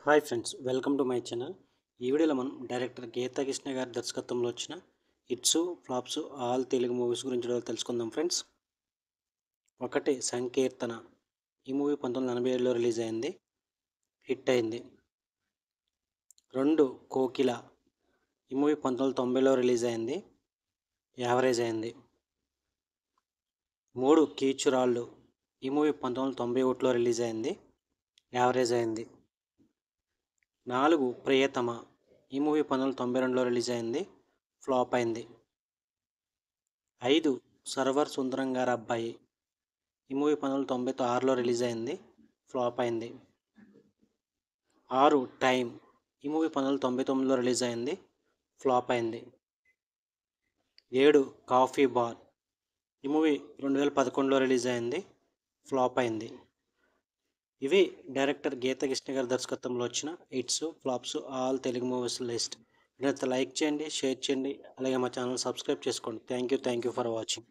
Hi friends, welcome to my channel. ఈ వీడియోలో మనం డైరెక్టర్ గీతా కృష్ణ గారి దర్శకత్వంలో వచ్చిన hits flops all Telugu movies గురించి తెలుసుకుందాం ఫ్రెండ్స్. ఒకటి సంకీర్తన. ఈ మూవీ 1987లో రిలీజ్ అయింది, హిట్ అయింది. 2 కోకిల. ఈ మూవీ 1990లో రిలీజ్ అయింది, యావరేజ్ అయింది. 3 కీచురాళ్ళు. ఈ మూవీ 1991లో రిలీజ్ అయింది, యావరేజ్ అయింది. 4 ప్రియతమ. ఈ మూవీ 1992లో రిలీజ్ అయింది, ఫ్లాప్ అయింది. 5 సర్వర్ సుందరం గారి అబ్బాయి. ఈ మూవీ 1996లో రిలీజ్ అయింది, ఫ్లాప్ అయింది. 6 టైం. ఈ మూవీ 1999లో రిలీజ్ అయింది, ఫ్లాప్ అయింది. 7 కాఫీ బార్. ఈ మూవీ 2011లో రిలీజ్ అయింది, ఫ్లాప్ అయింది. ఇవి డైరెక్టర్ గీతా కృష్ణ గారి దర్శకత్వంలో వచ్చిన hits flops all Telugu movies list. Like చేయండి, షేర్ చేయండి, అలాగే మా ఛానల్ సబ్స్క్రైబ్ చేసుకోండి. Thank you for watching.